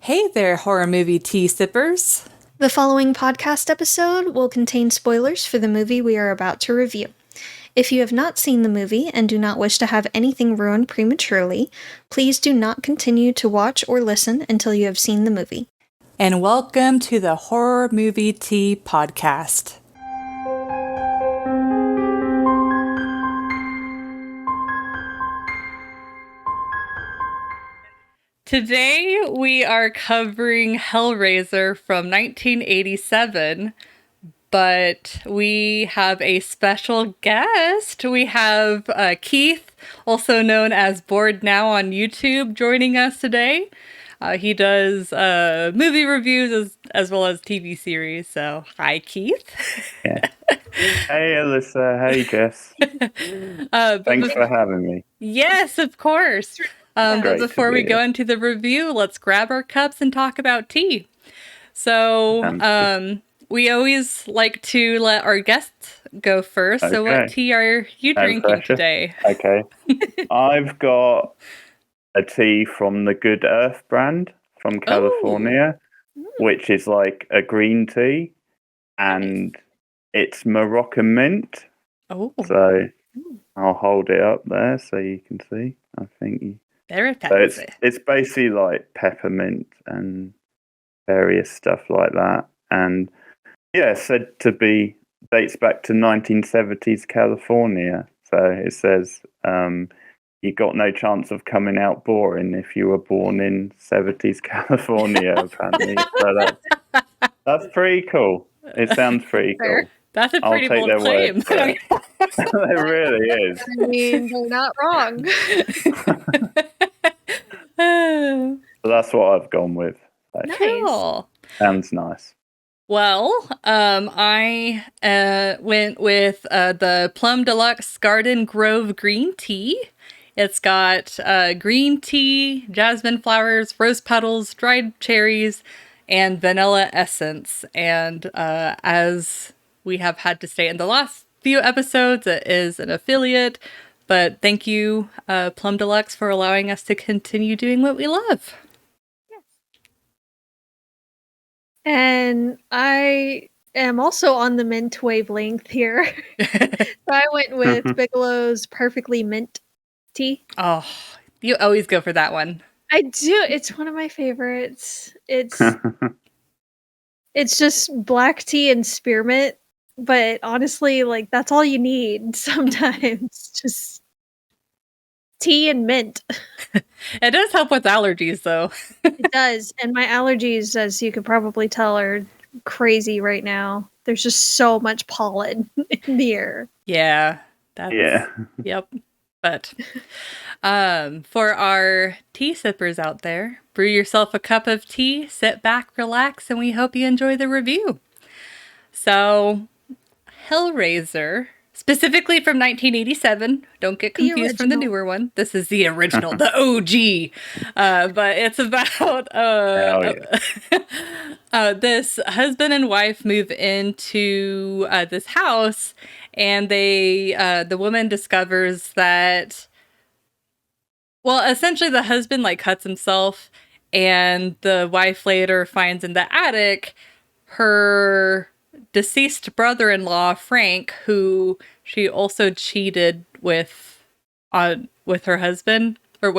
Hey there, horror movie tea sippers. The following podcast episode will contain spoilers for the movie we are about to review. If you have not seen the movie and do not wish to have anything ruined prematurely, please do not continue to watch or listen until you have seen the movie. And welcome to the Horror Movie Tea Podcast. Today we are covering Hellraiser from 1987, but we have a special guest. We have Keith, also known as Bored Now on YouTube, joining us today. He does movie reviews as well as TV series. So, hi, Keith. Yeah. Hey, Alyssa. Hey, Jess. Thanks for having me. Yes, of course. But before we go into the review, let's grab our cups and talk about tea. So, we always like to let our guests go first. Okay. So what tea are you drinking today? Okay. I've got a tea from the Good Earth brand from California, which is like a green tea, and it's Moroccan mint. Oh. So I'll hold it up there so you can see. I think you... Very fancy. So it's basically like peppermint and various stuff like that. And yeah, said to be dates back to 1970s California. So it says you got no chance of coming out boring if you were born in 70s California, apparently. So that's pretty cool. It sounds pretty cool. That's a pretty bold claim. It really is. I mean, they're not wrong. So that's what I've gone with. Cool. Sounds nice. Well, I went with the Plum Deluxe Garden Grove green tea. It's got green tea, jasmine flowers, rose petals, dried cherries, and vanilla essence. And as we have had to say in the last few episodes, it is an affiliate. But thank you, Plum Deluxe, for allowing us to continue doing what we love. Yes. And I am also on the mint wavelength here. So I went with Bigelow's Perfectly Mint tea. Oh, you always go for that one. I do. It's one of my favorites. It's just black tea and spearmint. But honestly, like, that's all you need sometimes. Just tea and mint. It does help with allergies, though. It does. And my allergies, as you could probably tell, are crazy right now. There's just so much pollen in the air. Yeah. Yep. But for our tea sippers out there, brew yourself a cup of tea, sit back, relax, and we hope you enjoy the review. So, Hellraiser, specifically from 1987. Don't get confused from the newer one. This is the original, the OG. But it's about this husband and wife move into this house, and the woman discovers that, well, essentially the husband like cuts himself, and the wife later finds in the attic her deceased brother-in-law, Frank, who she also cheated with her husband. How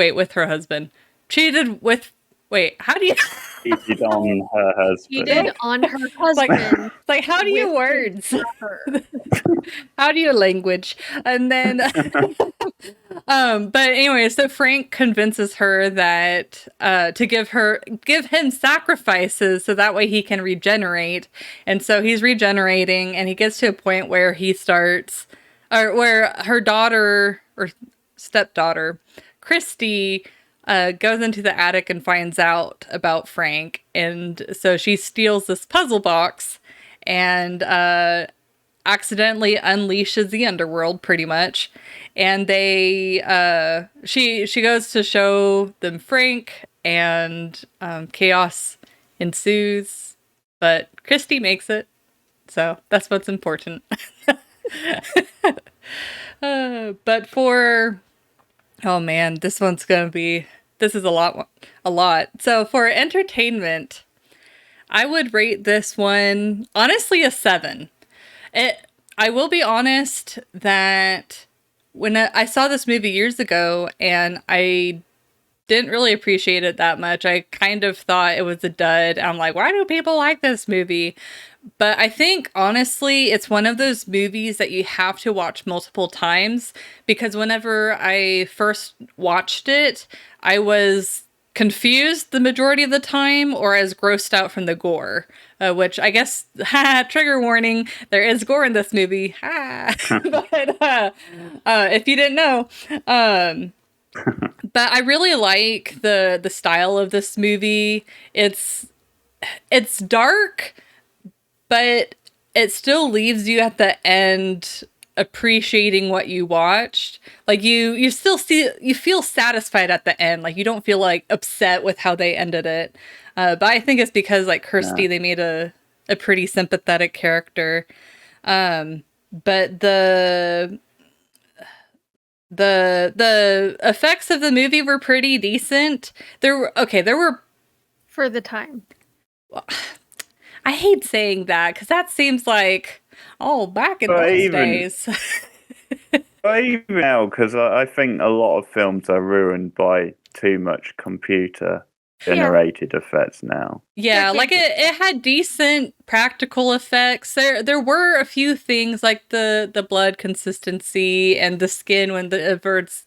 do you... Cheated on her husband. Cheated on her husband. Like how do you words? How do you language? And then... but anyway, so Frank convinces her that to give him sacrifices so that way he can regenerate. And so he's regenerating, and he gets to a point where where her daughter or stepdaughter, Christy, goes into the attic and finds out about Frank. And so she steals this puzzle box and accidentally unleashes the underworld, pretty much. And she goes to show them Frank, and chaos ensues. But Christy makes it, so that's what's important. But oh man, this one's gonna be this is a lot. So for entertainment, I would rate this one honestly a 7. I will be honest that when I saw this movie years ago and I didn't really appreciate it that much. I kind of thought it was a dud. I'm like, why do people like this movie? But I think honestly, it's one of those movies that you have to watch multiple times because whenever I first watched it, I was confused the majority of the time or as grossed out from the gore, which I guess, trigger warning, there is gore in this movie. But if you didn't know, but I really like the style of this movie. It's dark, but it still leaves you at the end appreciating what you watched. Like you still you feel satisfied at the end. Like you don't feel like upset with how they ended it. But I think it's because like Kirsty, they made a pretty sympathetic character. But the effects of the movie were pretty decent. There were For the time. I hate saying that because that seems like, back in those days. But even now, because I think a lot of films are ruined by too much computer-generated effects now. Yeah, like it had decent practical effects. There were a few things like the blood consistency and the skin when the bird's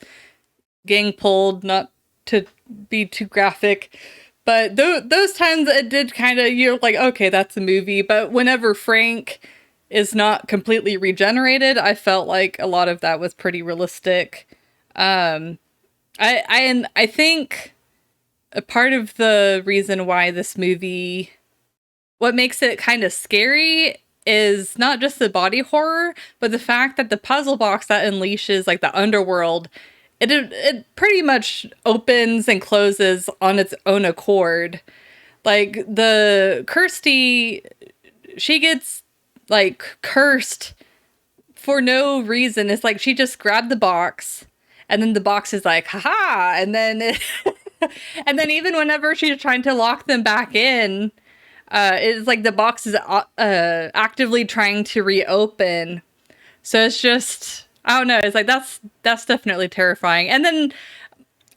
getting pulled, not to be too graphic. But those times it did kind of, you're like, okay, that's a movie. But whenever Frank is not completely regenerated, I felt like a lot of that was pretty realistic. I think a part of the reason why this movie, what makes it kind of scary is not just the body horror, but the fact that the puzzle box that unleashes like the underworld, it pretty much opens and closes on its own accord. Like the Kirsty, she gets like cursed for no reason. It's like she just grabbed the box and then the box is like, haha, and then and then even whenever she's trying to lock them back in, it's like the box is actively trying to reopen. So it's just, I don't know. It's like that's definitely terrifying. And then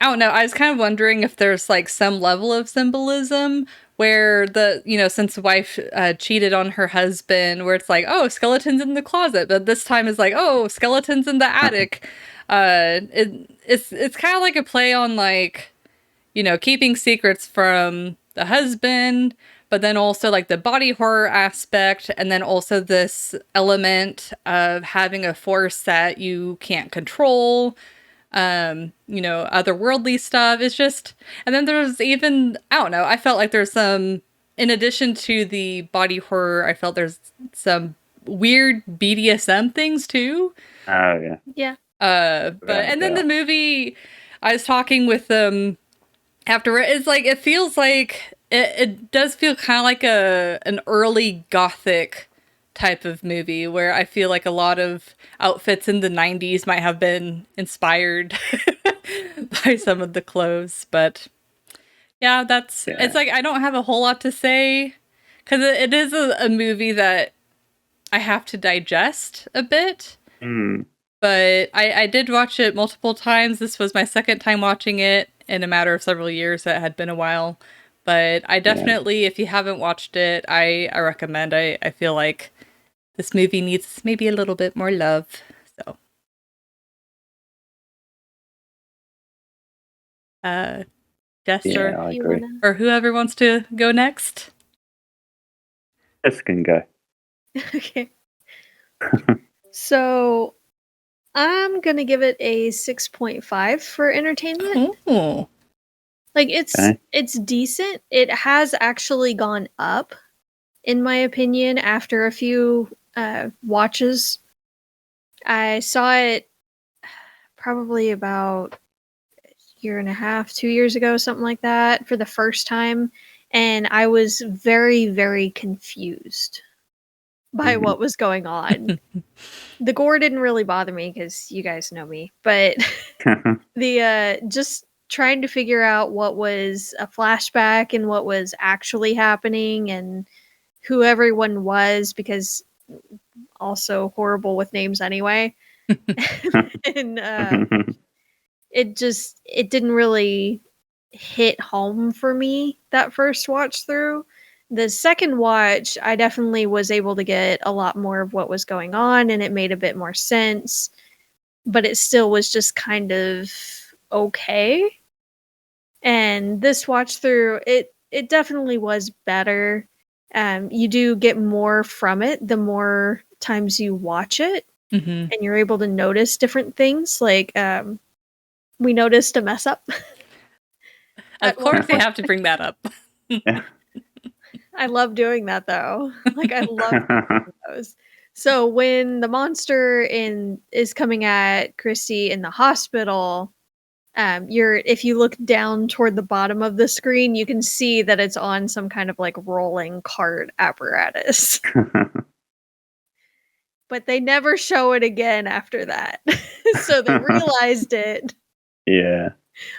I don't know. I was kind of wondering if there's like some level of symbolism where since the wife cheated on her husband, where it's like, oh, skeletons in the closet, but this time it's like, oh, skeletons in the attic. It's kind of like a play on like, keeping secrets from the husband, but then also like the body horror aspect, and then also this element of having a force that you can't control, otherworldly stuff. It's just, and then there's even, I don't know, I felt like there's some, in addition to the body horror, I felt there's some weird BDSM things too. Oh, yeah. Yeah. And then the movie, I was talking with them after, it's like, it feels like, it does feel kind of like an early Gothic type of movie where I feel like a lot of outfits in the 90s might have been inspired by some of the clothes. But yeah, it's like, I don't have a whole lot to say because it is a movie that I have to digest a bit. But I did watch it multiple times. This was my second time watching it in a matter of several years. It had been a while. But I definitely, if you haven't watched it, I recommend. I feel like this movie needs maybe a little bit more love. So, Jess or whoever wants to go next. Jess can go. Okay. So, I'm gonna give it a 6.5 for entertainment. Oh. Like it's decent. It has actually gone up, in my opinion, after a few watches. I saw it probably about a year and a half, 2 years ago, something like that, for the first time, and I was very, very confused by what was going on. The gore didn't really bother me because you guys know me, but the just trying to figure out what was a flashback and what was actually happening and who everyone was, because also horrible with names anyway. And it didn't really hit home for me that first watch through. The second watch, I definitely was able to get a lot more of what was going on, and it made a bit more sense, but it still was just kind of okay. And this watch through, it definitely was better. You do get more from it the more times you watch it, Mm-hmm. and you're able to notice different things. Like we noticed a mess up. Of course, they have to bring that up. I love doing that though. Like I love those. So when the monster is coming at Christy in the hospital, if you look down toward the bottom of the screen, you can see that it's on some kind of like rolling cart apparatus. But they never show it again after that. So they realized it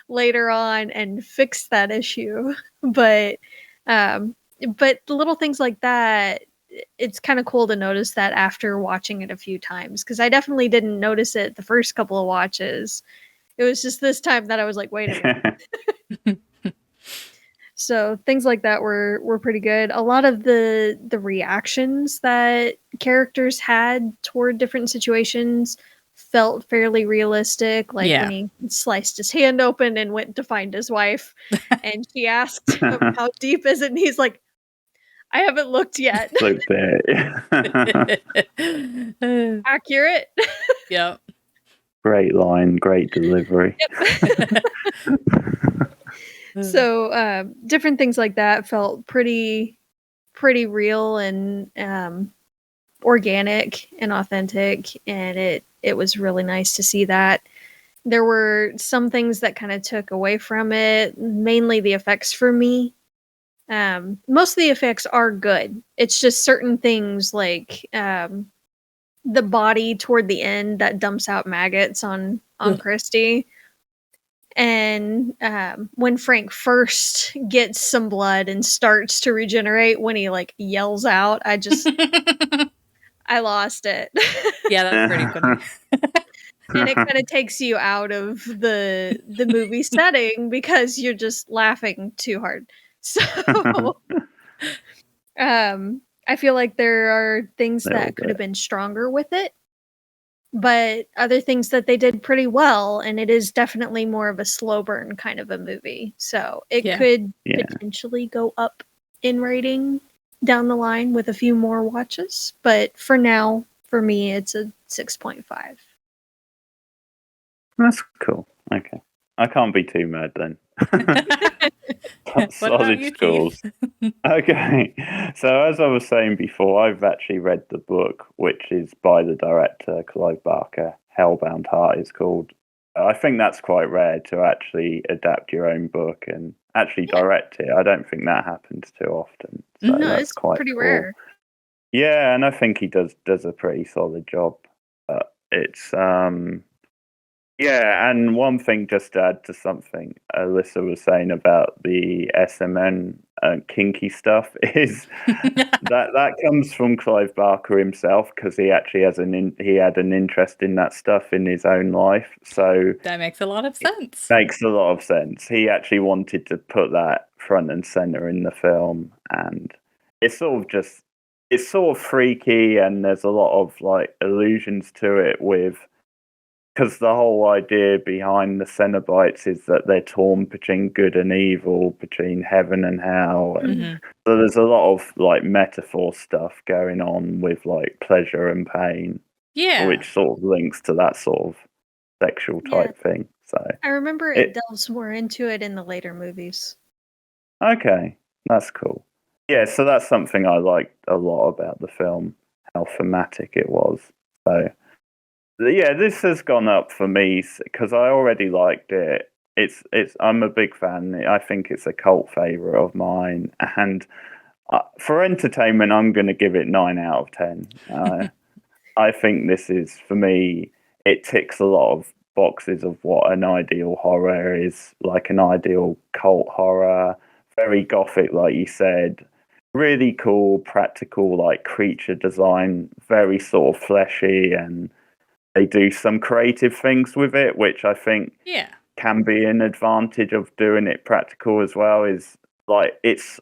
later on and fixed that issue. But little things like that, it's kind of cool to notice that after watching it a few times, because I definitely didn't notice it the first couple of watches. It was just this time that I was like, wait a minute. So things like that were pretty good. A lot of the reactions that characters had toward different situations felt fairly realistic. Like when he sliced his hand open and went to find his wife, and she asked him, how deep is it? And he's like, I haven't looked yet. Look there. Accurate. Yep. Great line, great delivery. Yep. So different things like that felt pretty real and organic and authentic, and it was really nice to see that. There were some things that kind of took away from it, mainly the effects for me. Most of the effects are good. It's just certain things like the body toward the end that dumps out maggots on Christy. And when Frank first gets some blood and starts to regenerate, when he like yells out, I lost it. Yeah, that's pretty funny. And it kind of takes you out of the movie setting because you're just laughing too hard. So I feel like there are things that could have been stronger with it, but other things that they did pretty well, and it is definitely more of a slow burn kind of a movie. So it could potentially go up in rating down the line with a few more watches, but for now, for me, it's a 6.5. That's cool. Okay. I can't be too mad then. Solid scores. Okay. So as I was saying before, I've actually read the book, which is by the director, Clive Barker. Hellbound Heart is called. I think that's quite rare to actually adapt your own book and actually direct it. I don't think that happens too often. So no, that's it's quite pretty cool. rare. Yeah, and I think he does a pretty solid job. It's yeah, and one thing just to add to something Alyssa was saying about the SMN kinky stuff is that comes from Clive Barker himself, because he actually has he had an interest in that stuff in his own life. So that makes a lot of sense. Makes a lot of sense. He actually wanted to put that front and center in the film, and it's sort of freaky, and there's a lot of like allusions to it with. Because the whole idea behind the Cenobites is that they're torn between good and evil, between heaven and hell. And so there's a lot of like metaphor stuff going on with like pleasure and pain. Yeah. Which sort of links to that sort of sexual type thing. So I remember it delves more into it in the later movies. Okay, that's cool. Yeah, so that's something I liked a lot about the film, how thematic it was. So yeah, this has gone up for me because I already liked it. I'm a big fan. I think it's a cult favorite of mine, and for entertainment, I'm going to give it 9 out of 10. I think this is, for me, it ticks a lot of boxes of what an ideal horror is, like an ideal cult horror, very gothic, like you said, really cool, practical, like creature design, very sort of fleshy, and they do some creative things with it, which I think can be an advantage of doing it practical as well. Is like it's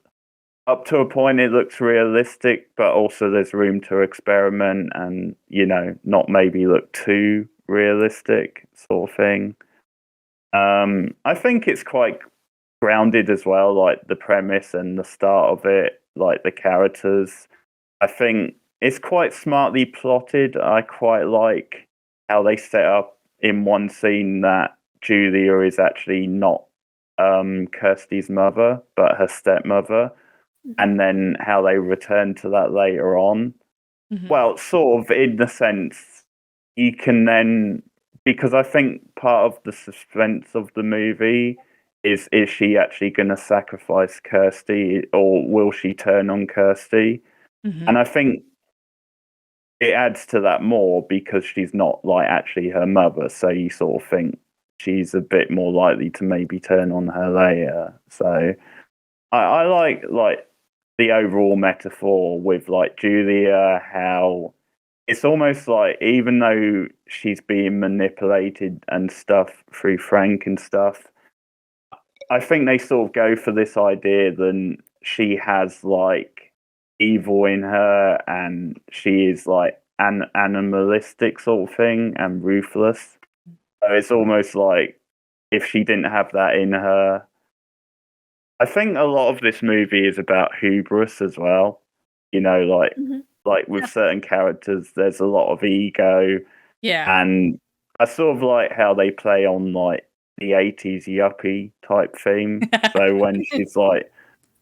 up to a point it looks realistic, but also there's room to experiment and, not maybe look too realistic sort of thing. I think it's quite grounded as well, like the premise and the start of it, like the characters. I think it's quite smartly plotted. I quite like how they set up in one scene that Julia is actually not Kirsty's mother, but her stepmother, and then how they return to that later on. Well, sort of in the sense you can then, because I think part of the suspense of the movie is she actually going to sacrifice Kirsty, or will she turn on Kirsty? And I think it adds to that more because she's not like actually her mother, so you sort of think she's a bit more likely to maybe turn on her later. So I like the overall metaphor with like Julia, how it's almost like even though she's being manipulated and stuff through Frank and stuff, I think they sort of go for this idea that she has like evil in her and she is like an animalistic sort of thing and ruthless. So it's almost like if she didn't have that in her. I think a lot of this movie is about hubris as well. Like with certain characters, there's a lot of ego. Yeah. And I sort of like how they play on like the 80s yuppie type theme. So when she's like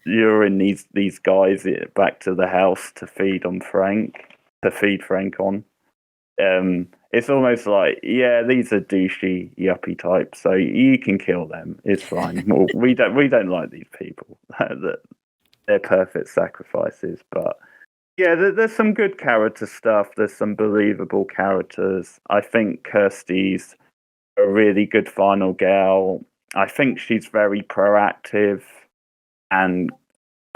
luring these guys back to the house to feed Frank on, it's almost like, yeah, these are douchey yuppie types, so you can kill them. It's fine. Well, we don't like these people. They're perfect sacrifices, but yeah, there's some good character stuff. There's some believable characters. I think Kirsty's a really good final gal. I think she's very proactive and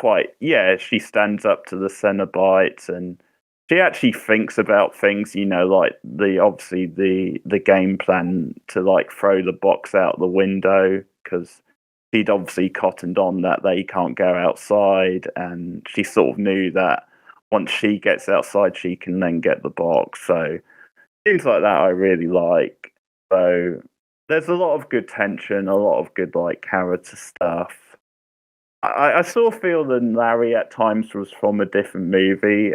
she stands up to the Cenobites, and she actually thinks about things, like the game plan to like throw the box out the window, because she'd obviously cottoned on that they can't go outside, and she sort of knew that once she gets outside, she can then get the box. So things like that I really like. So there's a lot of good tension, a lot of good like character stuff. I sort of feel that Larry at times was from a different movie.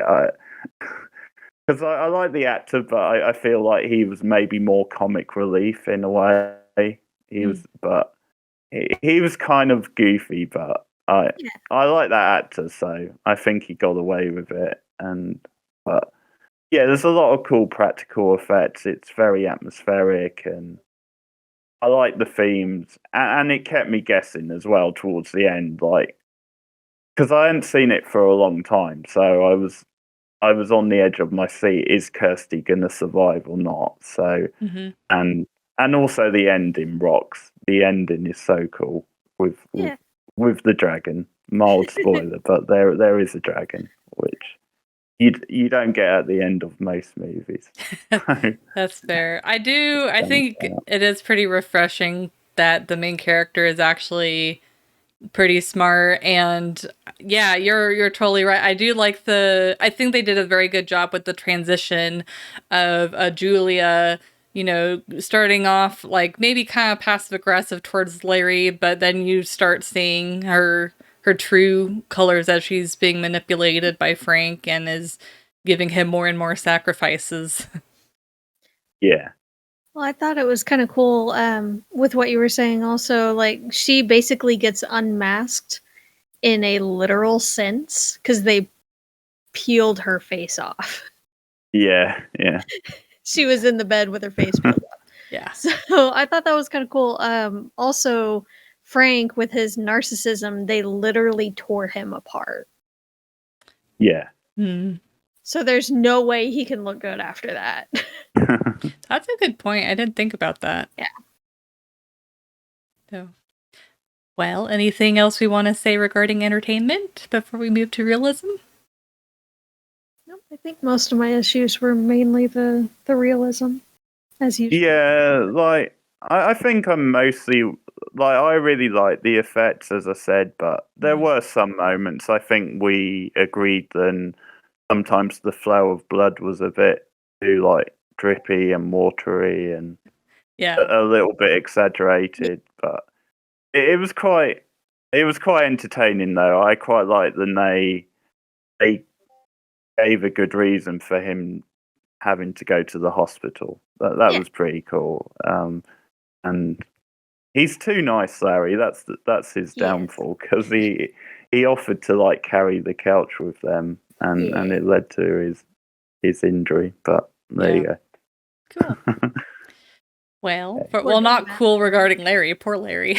Because I like the actor, but I feel like he was maybe more comic relief in a way. But he was kind of goofy, but I like that actor, so I think he got away with it. But yeah, there's a lot of cool practical effects. It's very atmospheric, and I like the themes, and it kept me guessing as well towards the end, like because I hadn't seen it for a long time, so I was on the edge of my seat. Is Kirsty gonna survive or not? So and also the ending rocks. The ending is so cool with the dragon. Mild spoiler, but there is a dragon, which you don't get at the end of most movies. That's fair. I think it is pretty refreshing that the main character is actually pretty smart, and yeah, you're totally right. I think they did a very good job with the transition of Julia, starting off like maybe kind of passive aggressive towards Larry, but then you start seeing her true colors as she's being manipulated by Frank and is giving him more and more sacrifices. Yeah. Well, I thought it was kind of cool with what you were saying also. Like, she basically gets unmasked in a literal sense because they peeled her face off. Yeah. She was in the bed with her face peeled off. Yeah. So I thought that was kind of cool. Also, Frank, with his narcissism, they literally tore him apart. Yeah. So there's no way he can look good after that. That's a good point. I didn't think about that. Yeah. So, well, anything else we want to say regarding entertainment before we move to realism? Nope, I think most of my issues were mainly the realism, as usual. Yeah, like I think I'm mostly like I really like the effects, as I said, but there were some moments I think we agreed then sometimes the flow of blood was a bit too like drippy and watery and Yeah. a little bit exaggerated, but it was quite entertaining though. I quite like that they gave a good reason for him having to go to the hospital. That was pretty cool. And he's too nice, Larry. That's his downfall because he offered to like carry the couch with them, and it led to his injury. But there you go. Cool. Well, not cool regarding Larry. Poor Larry.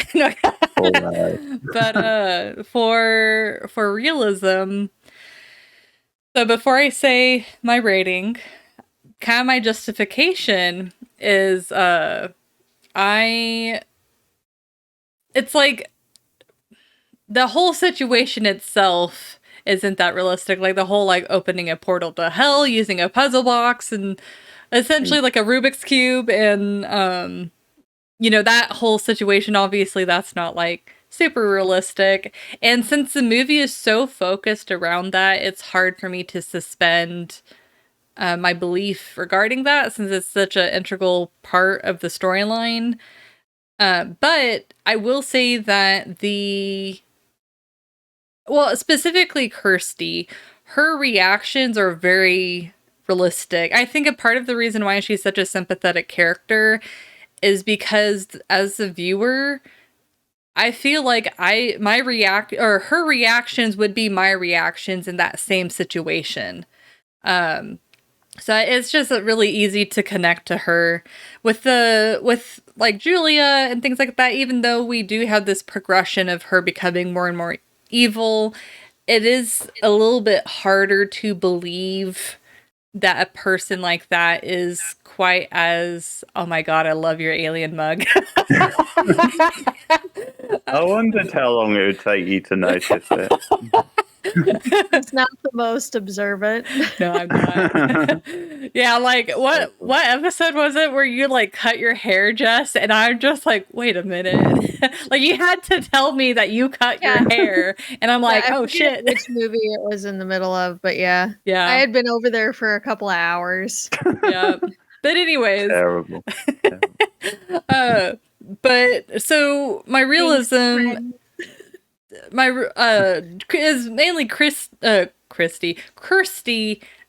Poor Larry. But for realism. So before I say my rating, kind of my justification is it's like the whole situation itself isn't that realistic. Like the whole like opening a portal to hell using a puzzle box and essentially like a Rubik's Cube and that whole situation, obviously that's not like super realistic. And since the movie is so focused around that, it's hard for me to suspend my belief regarding that since it's such an integral part of the storyline. But I will say that specifically Kirsty, her reactions are very realistic. I think a part of the reason why she's such a sympathetic character is because as a viewer, I feel like her reactions would be my reactions in that same situation. So it's just really easy to connect to her with like Julia and things like that. Even though we do have this progression of her becoming more and more evil, it is a little bit harder to believe that a person like that is quite as, oh my god, I love your alien mug. I wondered how long it would take you to notice it. It's not the most observant. No, I'm not. Yeah, like what episode was it where you like cut your hair, Jess? And I'm just like, wait a minute. Like you had to tell me that you cut your hair, and I'm like, oh shit. Which movie it was in the middle of, but yeah, I had been over there for a couple of hours. Yeah, but anyways, terrible. But so my realism. Is mainly Kirsty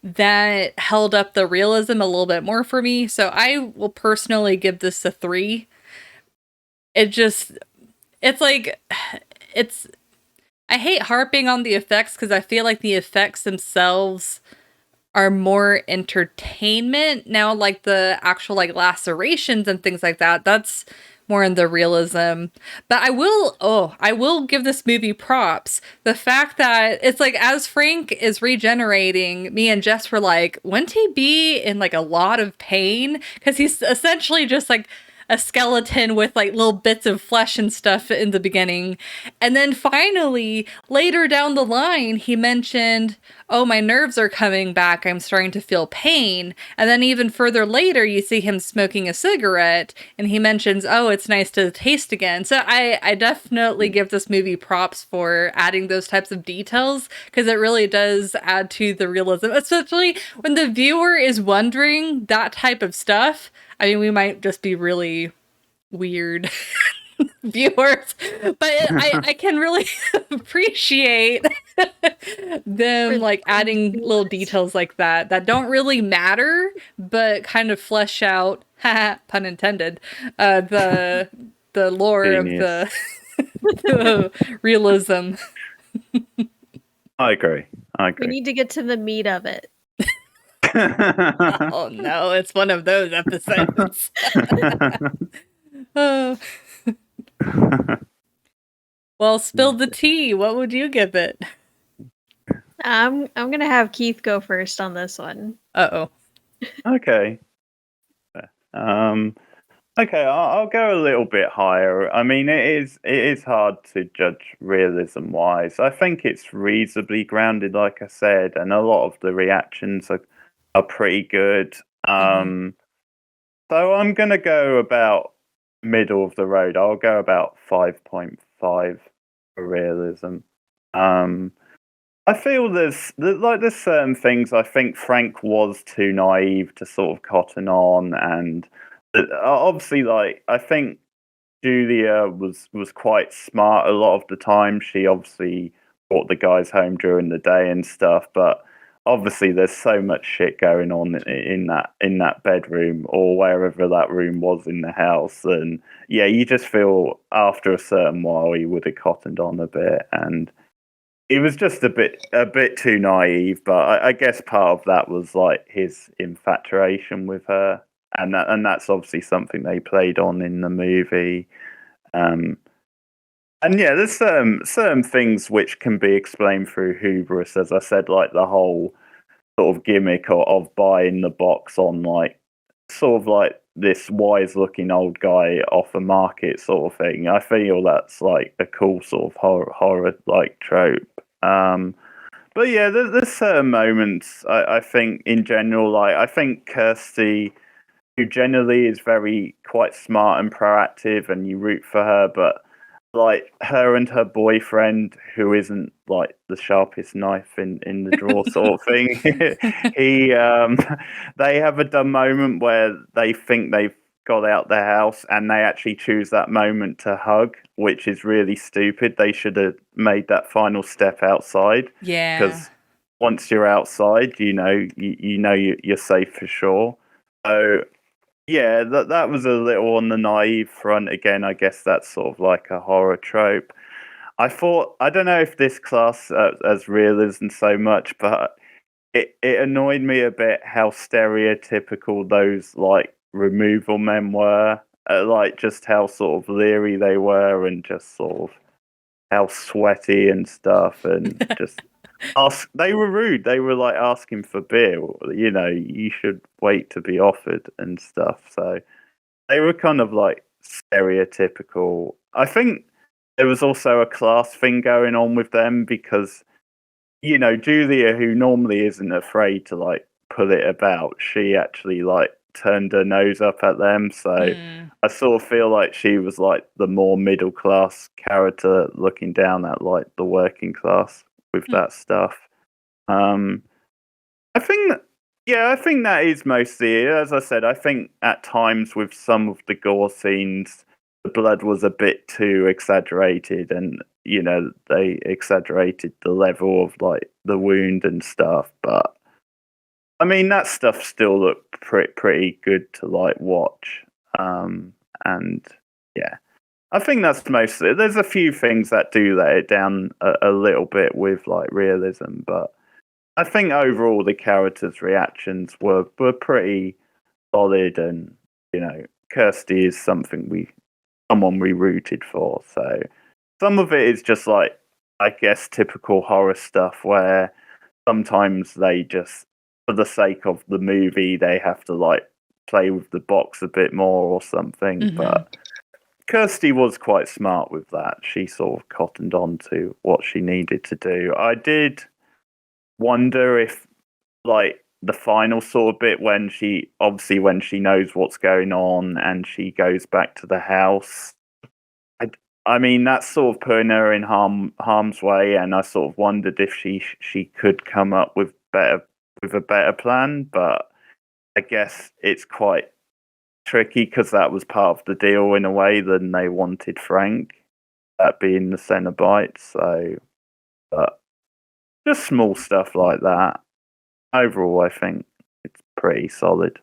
that held up the realism a little bit more for me. So I will personally give this a 3. I hate harping on the effects because I feel like the effects themselves are more entertainment. Now, like the actual like lacerations and things like that, that's more in the realism. But I will give this movie props. The fact that it's like as Frank is regenerating, me and Jess were like, wouldn't he be in like a lot of pain? Because he's essentially just like a skeleton with like little bits of flesh and stuff in the beginning. And then finally, later down the line, he mentioned, oh, my nerves are coming back. I'm starting to feel pain. And then even further later, you see him smoking a cigarette and he mentions, oh, it's nice to taste again. So I definitely give this movie props for adding those types of details because it really does add to the realism, especially when the viewer is wondering that type of stuff. I mean, we might just be really weird viewers, but I can really appreciate them like adding little details like that don't really matter, but kind of flesh out, pun intended, the lore Genius. Of the realism. I agree. We need to get to the meat of it. Oh no, it's one of those episodes. Oh. Well, spill the tea. What would you give it? I'm gonna have Keith go first on this one. Uh-oh. Okay. Okay, I'll go a little bit higher. I mean, it is hard to judge realism wise. I think it's reasonably grounded, like I said, and a lot of the reactions are pretty good. So I'm gonna go about middle of the road. I'll go about 5.5 for realism. I feel there's certain things I think Frank was too naive to sort of cotton on, and obviously, like I think Julia was quite smart a lot of the time. She obviously brought the guys home during the day and stuff, but obviously there's so much shit going on in that bedroom or wherever that room was in the house, and yeah, you just feel after a certain while he would have cottoned on a bit, and it was just a bit too naive. But I guess part of that was like his infatuation with her, and that's obviously something they played on in the movie. Um, and yeah, there's certain things which can be explained through hubris, as I said, like the whole sort of gimmick of buying the box on like sort of like this wise looking old guy off a market sort of thing. I feel that's like a cool sort of horror like trope. But yeah, there's certain moments I think in general, like I think Kirsty, who generally is very quite smart and proactive, and you root for her, but like her and her boyfriend, who isn't like the sharpest knife in the drawer sort of thing, he they have a dumb moment where they think they've got out the house and they actually choose that moment to hug, which is really stupid. They should have made that final step outside, Yeah. because once you're outside, you're safe for sure. So yeah, that was a little on the naive front. Again, I guess that's sort of like a horror trope. I don't know if this class as realism so much, but it annoyed me a bit how stereotypical those like removal men were. Like just how sort of leery they were, and just sort of how sweaty and stuff, and just they were rude. They were like asking for beer. You should wait to be offered and stuff. So they were kind of like stereotypical. I think there was also a class thing going on with them because, Julia, who normally isn't afraid to like pull it about, she actually like turned her nose up at them. So I sort of feel like she was like the more middle class character looking down at like the working class with that stuff. Um, I think, I think that is mostly it. As I said, I think at times with some of the gore scenes, the blood was a bit too exaggerated, and they exaggerated the level of like the wound and stuff. But I mean, that stuff still looked pretty good to like watch. And yeah, I think that's mostly. There's a few things that do let it down a little bit with like realism, but I think overall the characters' reactions were pretty solid, and Kirsty is someone we rooted for. So some of it is just like, I guess, typical horror stuff where sometimes they just, for the sake of the movie, they have to like play with the box a bit more or something. But Kirsty was quite smart with that. She sort of cottoned on to what she needed to do. I did wonder if like the final sort of bit when she knows what's going on and she goes back to the house. I mean that's sort of putting her in harm's way, and I sort of wondered if she could come up with a better plan, but I guess it's quite tricky because that was part of the deal in a way. Then they wanted Frank, that being the Cenobite. So, but just small stuff like that. Overall, I think it's pretty solid.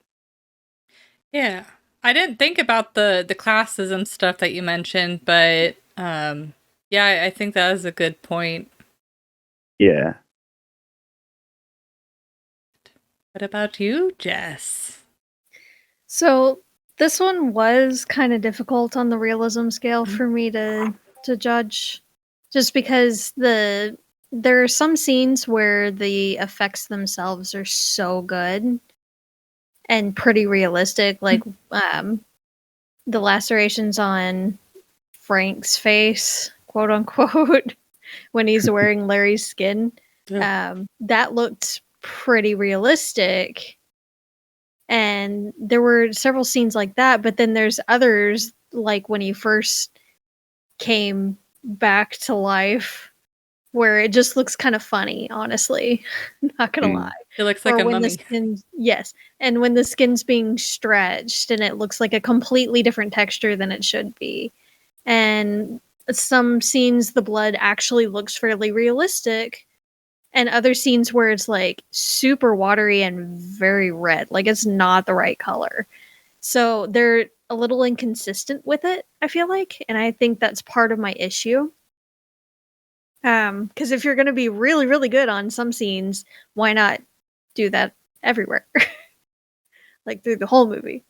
Yeah. I didn't think about the classism stuff that you mentioned, but yeah, I think that is a good point. Yeah. What about you, Jess? So this one was kind of difficult on the realism scale for me to judge, just because the There are some scenes where the effects themselves are so good and pretty realistic, like the lacerations on Frank's face, quote unquote, when he's wearing Larry's skin. That looked pretty realistic. And there were several scenes like that, but then there's others, like when he first came back to life, where it just looks kind of funny, honestly. Not gonna lie. It looks like or a when mummy. the skin, yes, and when the skin's being stretched and it looks like a completely different texture than it should be. And some scenes the blood actually looks fairly realistic, and other scenes where it's like super watery and very red, like it's not the right color. So they're a little inconsistent with it, I feel like, and I think that's part of my issue. Because if you're going to be really, really good on some scenes, why not do that everywhere? Like through the whole movie.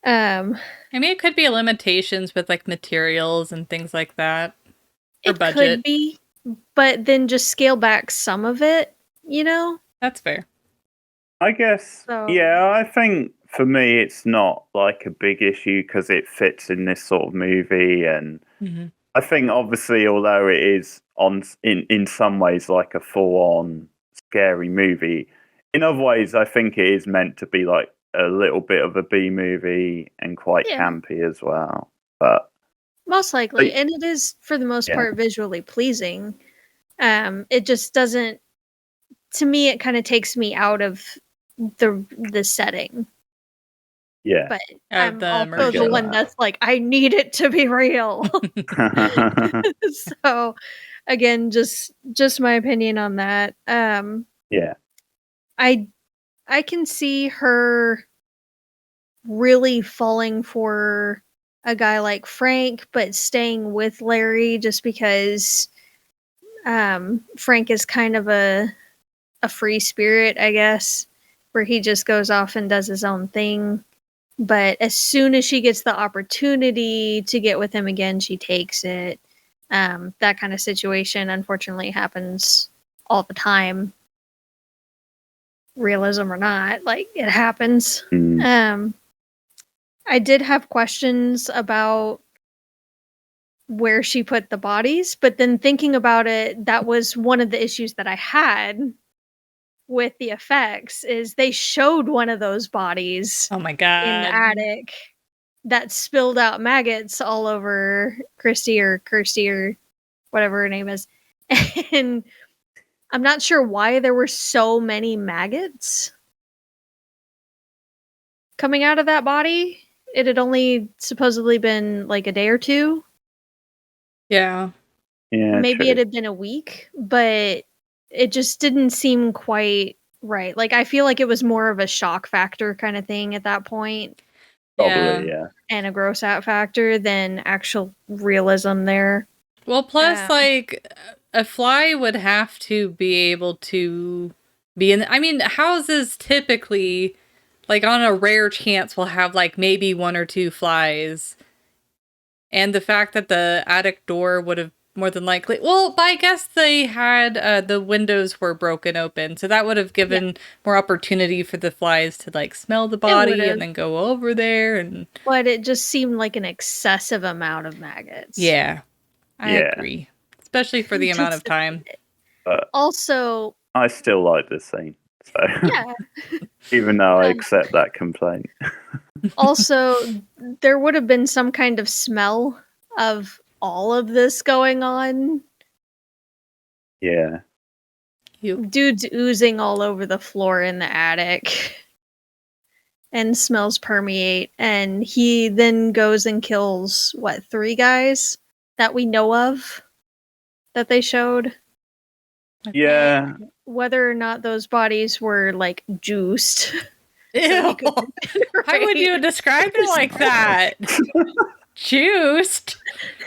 I mean, it could be limitations with like materials and things like that. Or it budget. Could be, but then just scale back some of it, you know? That's fair. I guess, yeah, I think for me it's not like a big issue because it fits in this sort of movie, and I think obviously although it is in some ways like a full-on scary movie, in other ways I think it is meant to be like a little bit of a B movie and quite campy as well. But most likely, and it is for the most part visually pleasing. It just doesn't, to me, it kind of takes me out of the setting. Yeah. But I'm also the one that's like, I need it to be real. So again, just my opinion on that. Yeah. I can see her really falling for a guy like Frank, but staying with Larry just because Frank is kind of a free spirit, I guess, where he just goes off and does his own thing. But as soon as she gets the opportunity to get with him again, she takes it. That kind of situation, unfortunately, happens all the time. Realism or not, like, it happens. I did have questions about where she put the bodies, but then thinking about it, that was one of the issues that I had with the effects, is they showed one of those bodies in the attic that spilled out maggots all over Kirsty or whatever her name is. And I'm not sure why there were so many maggots coming out of that body. It had only supposedly been like a day or two. Yeah. Maybe it had been a week, but it just didn't seem quite right. Like, I feel like it was more of a shock factor kind of thing at that point. Probably, yeah. And a gross out factor than actual realism there. Well, plus, like, a fly would have to be able to be in. I mean, houses typically, like, on a rare chance, will have, like, maybe one or two flies. And the fact that the attic door would have more than likely, well, but I guess they had, the windows were broken open, so that would have given more opportunity for the flies to, like, smell the body and then go over there. And but it just seemed like an excessive amount of maggots. Yeah, I agree. Especially for the amount of time. But also, I still like this scene. So yeah. Even though I accept that complaint. Also, there would have been some kind of smell of all of this going on. Yeah. Dude's oozing all over the floor in the attic. And smells permeate. And he then goes and kills, 3 guys that we know of that they showed? Yeah. And whether or not those bodies were, like, juiced. Ew. How would you describe it like that? Juiced?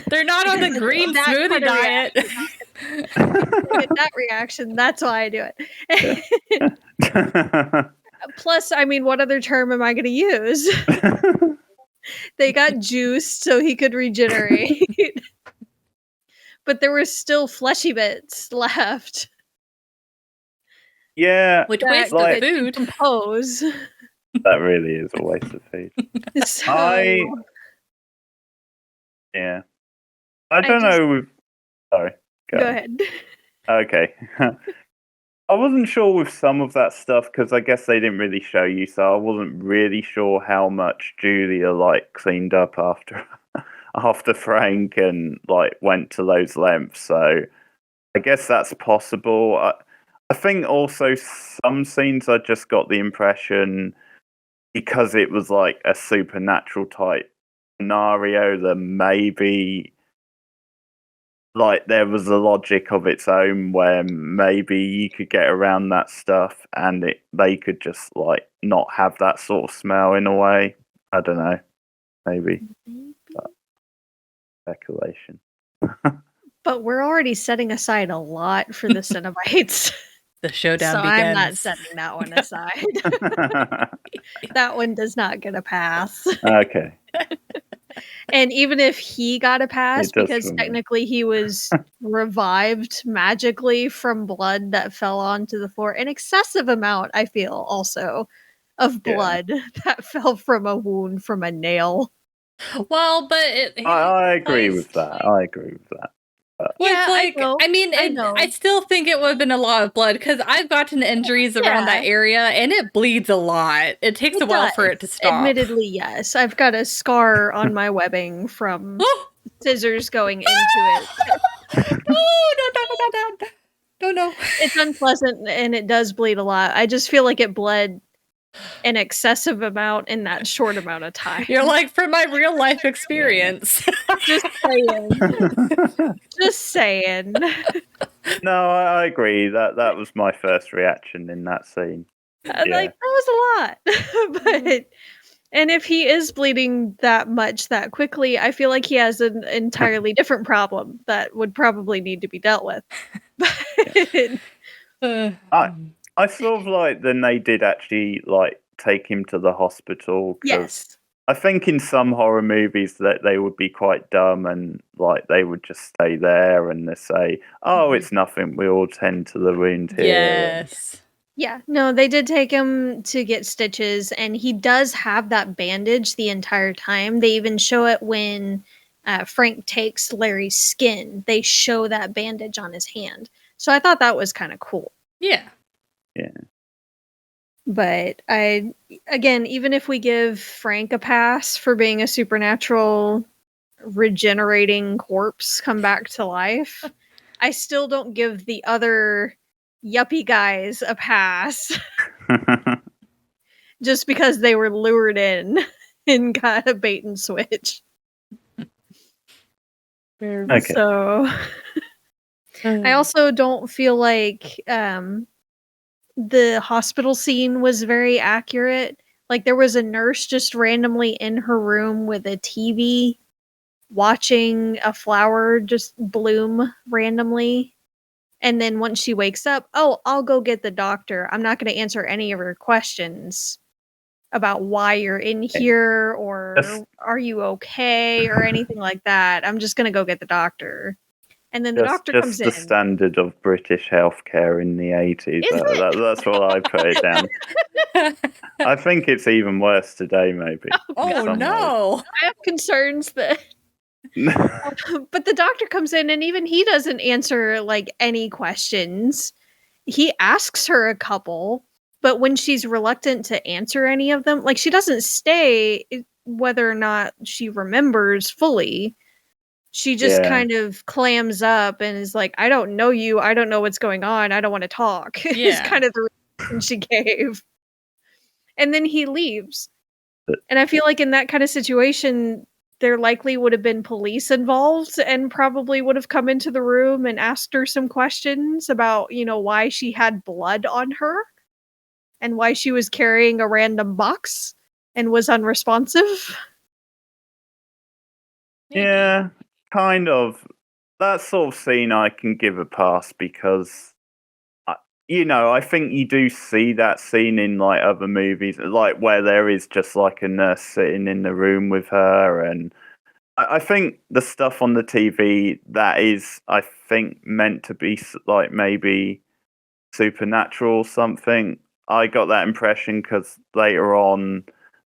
They're not on the green smoothie diet. Look at that reaction. That's why I do it. Plus, I mean, what other term am I going to use? They got juiced so he could regenerate. but there was still fleshy bits left. Yeah, Which that wastes like- the food. Decompose. that really is a waste of food. So, I don't just- know. Sorry. go ahead. Okay. I wasn't sure with some of that stuff because I guess they didn't really show you, so I wasn't really sure how much Julia like cleaned up after after Frank and like went to those lengths. So I guess that's possible. I think also some scenes I just got the impression because it was like a supernatural type scenario that maybe like there was a logic of its own where maybe you could get around that stuff and they could just like not have that sort of smell in a way. I don't know. Maybe. Speculation. But we're already setting aside a lot for the Cenobites. The showdown so begins. I'm not setting that one aside. That one does not get a pass. Okay. And even if he got a pass, It does because for me. technically he was revived magically from blood that fell onto the floor, an excessive amount, I feel, also, of blood that fell from a wound from a nail. Well, but I agree with that. I agree with that. Yeah, like, I know. I mean, I know. I still think it would have been a lot of blood because I've gotten injuries around that area and it bleeds a lot. It takes a while for it to stop. Admittedly, yes. I've got a scar on my webbing from scissors going into it. No. It's unpleasant and it does bleed a lot. I just feel like it bled an excessive amount in that short amount of time. You're like, from my real life experience. Just saying. Just saying. No, I agree. That was my first reaction in that scene. Like, that was a lot. But and if he is bleeding that much that quickly, I feel like he has an entirely different problem that would probably need to be dealt with. I sort of like then they did actually like take him to the hospital. Yes. I think in some horror movies that they would be quite dumb and like they would just stay there and they say, "Oh, it's nothing. We'll tend to the wound here." Yes. Yeah, no, they did take him to get stitches, and he does have that bandage the entire time. They even show it when Frank takes Larry's skin. They show that bandage on his hand. So I thought that was kind of cool. Yeah. But again, even if we give Frank a pass for being a supernatural regenerating corpse come back to life, I still don't give the other yuppie guys a pass just because they were lured in and got a bait and switch. Okay. So I also don't feel like the hospital scene was very accurate. Like there was a nurse just randomly in her room with a TV watching a flower just bloom randomly. And then once she wakes up, oh, I'll go get the doctor. I'm not going to answer any of her questions about why you're in here or are you okay or anything like that. I'm just going to go get the doctor. And then the doctor comes in. Just the standard of British healthcare in the 80s. That's what I put it down. I think it's even worse today, maybe. Oh, no. I have concerns that... But the doctor comes in and even he doesn't answer like any questions. He asks her a couple, but when she's reluctant to answer any of them, like she doesn't stay whether or not she remembers fully. She just kind of clams up and is like, I don't know you. I don't know what's going on. I don't want to talk. Is kind of the reason she gave. And then he leaves. And I feel like in that kind of situation, there likely would have been police involved and probably would have come into the room and asked her some questions about, you know, why she had blood on her and why she was carrying a random box and was unresponsive. Yeah, kind of. That sort of scene I can give a pass because, you know, I think you do see that scene in like other movies, like where there is just like a nurse sitting in the room with her and I think the stuff on the TV that is, I think, meant to be like maybe supernatural or something. I got that impression because later on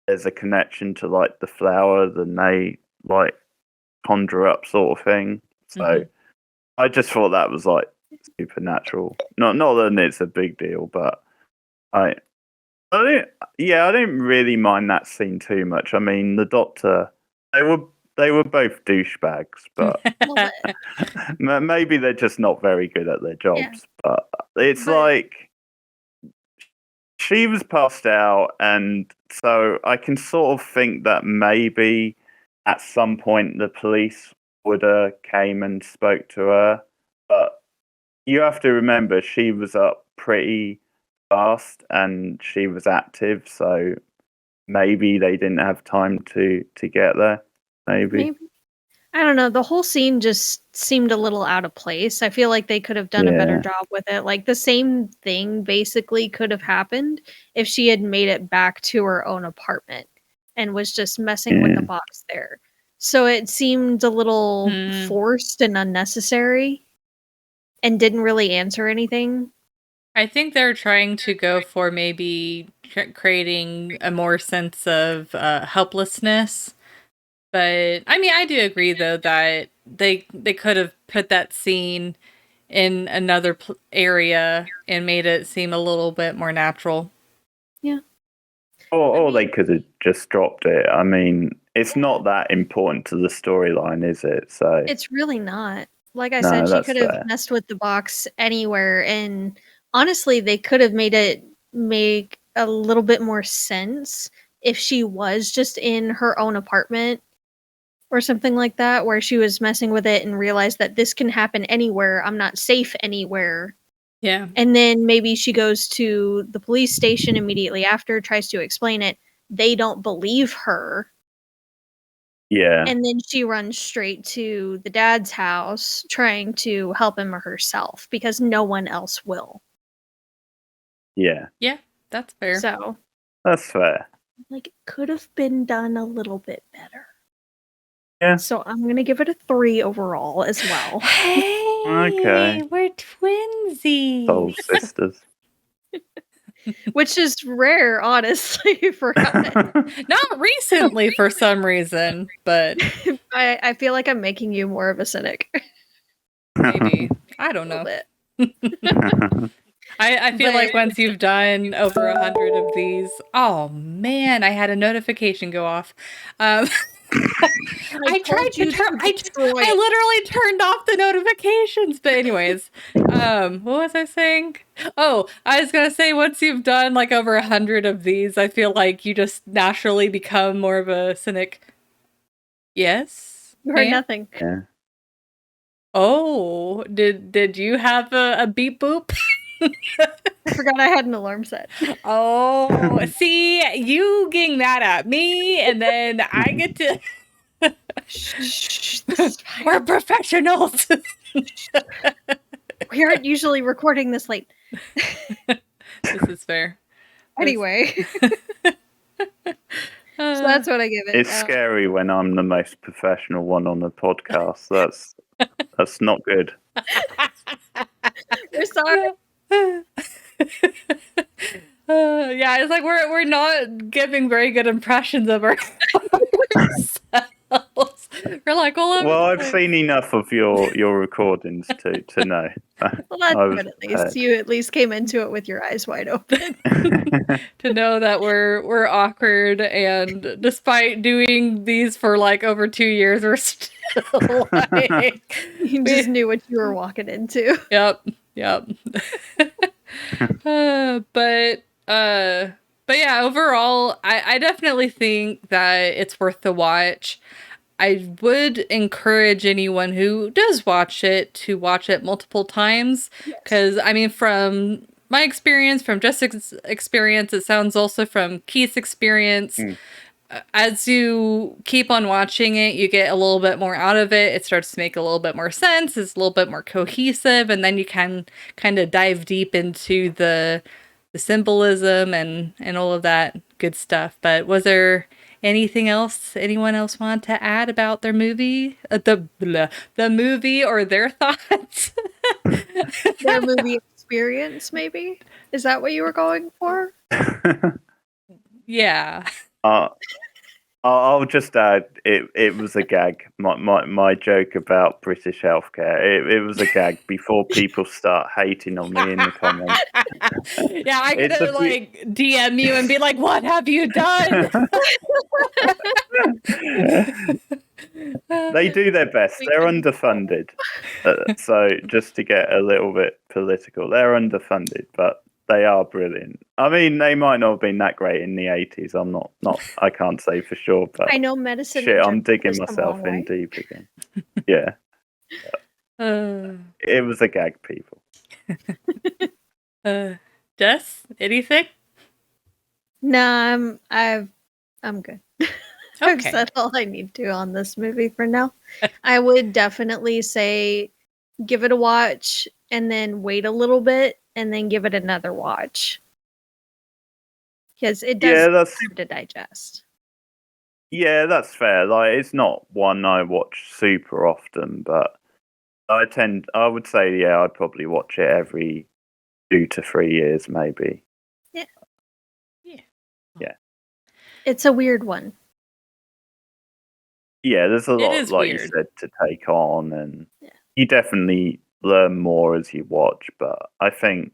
there's a connection to like the flowers and they like conjure up sort of thing. So I just thought that was like supernatural. Not that it's a big deal, but I I don't, yeah, I didn't really mind that scene too much. I mean, the Doctor, they were they were both douchebags, but Well, maybe they're just not very good at their yeah, jobs. But it's but like she was passed out, and so I can sort of think that maybe at some point the police would have came and spoke to her. But you have to remember she was up pretty fast and she was active, so maybe they didn't have time to get there. Maybe. maybe. I don't know. The whole scene just seemed a little out of place. I feel like they could have done a better Yeah. job with it. Like the same thing basically could have happened if she had made it back to her own apartment and was just messing with the Yeah. box there. So it seemed a little forced and unnecessary and didn't really answer anything. I think they're trying to go for maybe creating a more sense of helplessness. But I mean, I do agree though that they could have put that scene in another area and made it seem a little bit more natural. Yeah. Or they could have just dropped it. I mean, it's not that important to the storyline, is it? So It's really not. Like I no, said, she that's could have fair. messed with the box anywhere, and honestly, they could have made it make a little bit more sense if she was just in her own apartment or something like that, where she was messing with it and realized that this can happen anywhere. I'm not safe anywhere. Yeah. And then maybe she goes to the police station immediately after, tries to explain it. They don't believe her. Yeah. And then she runs straight to the dad's house trying to help him or herself because no one else will. Yeah. Yeah, that's fair. So, That's fair. like, it could have been done a little bit better. Yeah. So I'm going to give it a 3 overall as well. Hey, Okay. we're twinsies. Soul sisters. Which is rare, honestly, for us. Not recently for some reason, but I feel like I'm making you more of a cynic. maybe. I don't A know. little bit. I feel like once you've done over 100 of these, oh man, I had a notification go off. I tried to turn. I literally turned off the notifications. But anyways, what was I saying? Oh, I was gonna say once you've done like over 100 of these, I feel like you just naturally become more of a cynic. Yes. You heard nothing. Yeah. Oh, did you have a beep boop? I forgot I had an alarm set. Oh, see, you getting that at me, and then I get to. Shh, this is fine. We're professionals. We aren't usually recording this late. This is fair. Anyway. So that's what I give it. It's scary when I'm the most professional one on the podcast. That's not good. We're sorry. Yeah, it's like we're not giving very good impressions of ourselves. We're like, well, I've seen enough of your recordings to know. Well, that's good at least. You at least came into it with your eyes wide open. To know that we're awkward, and despite doing these for like over 2 years, we're still like You just knew what you were walking into. Yep. But yeah, overall, I definitely think that it's worth the watch. I would encourage anyone who does watch it to watch it multiple times. Because, I mean, from my experience, from Jessica's experience, it sounds also from Keith's experience. As you keep on watching it, you get a little bit more out of it. It starts to make a little bit more sense. It's a little bit more cohesive. And then you can kind of dive deep into the symbolism and all of that good stuff. But was there anything else anyone else want to add about their movie? The movie or their thoughts? Their movie experience, maybe? Is that what you were going for? Yeah. I'll just add, it was a gag. My joke about British healthcare, it was a gag before people start hating on me in the comments. Yeah, I could like DM you and be like, "What have you done?" They do their best. They're underfunded. So just to get a little bit political, they're underfunded, but they are brilliant. I mean, they might not have been that great in the 80s. I can't say for sure, but I know medicine. shit, I'm digging myself in deep again. Yeah. It was a gag, people. Jess, anything? No, I'm good. I've Okay. said all I need to on this movie for now. I would definitely say give it a watch and then wait a little bit and then give it another watch. Because it does take time to digest. Yeah, that's fair. Like, it's not one I watch super often, but I would say, yeah, I'd probably watch it every 2 to 3 years, maybe. Yeah. Yeah. It's a weird one. Yeah, there's a lot, like you said, to take on, and you definitely learn more as you watch. But I think,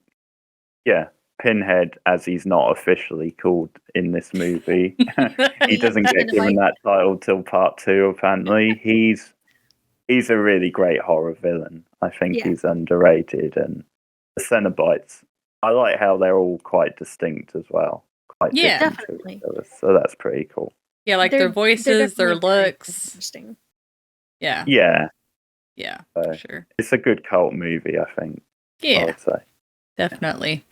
yeah, Pinhead, as he's not officially called in this movie, he doesn't get given that title till part 2. Apparently, he's a really great horror villain. I think he's underrated, and the Cenobites, I like how they're all quite distinct as well. Quite different to each other, so that's pretty cool. Yeah, like their voices, their looks. Interesting. Yeah. Yeah. Yeah, for sure. It's a good cult movie, I think. Yeah. I would say. Definitely.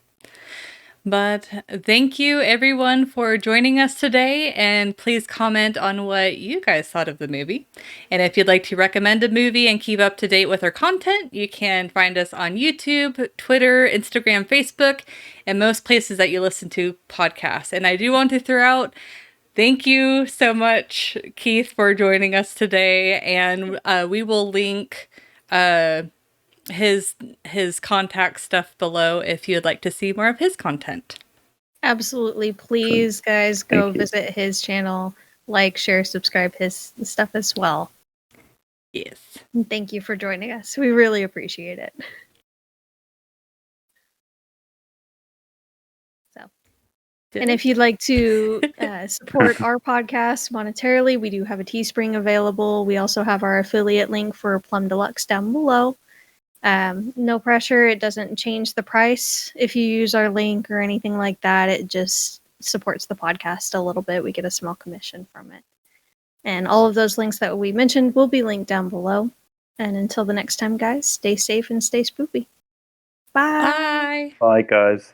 But thank you everyone for joining us today, and please comment on what you guys thought of the movie. And if you'd like to recommend a movie and keep up to date with our content, you can find us on YouTube, Twitter, Instagram, Facebook, and most places that you listen to podcasts. And I do want to throw out thank you so much, Keith, for joining us today, and we will link his contact stuff below if you'd like to see more of his content. Absolutely. Please, guys, go visit his channel, like, share, subscribe his stuff as well. Yes. And thank you for joining us. We really appreciate it. And if you'd like to support our podcast monetarily, we do have a Teespring available. We also have our affiliate link for Plum Deluxe down below. No pressure. It doesn't change the price if you use our link or anything like that. It just supports the podcast a little bit. We get a small commission from it. And all of those links that we mentioned will be linked down below. And until the next time, guys, stay safe and stay spoopy. Bye. Bye, guys.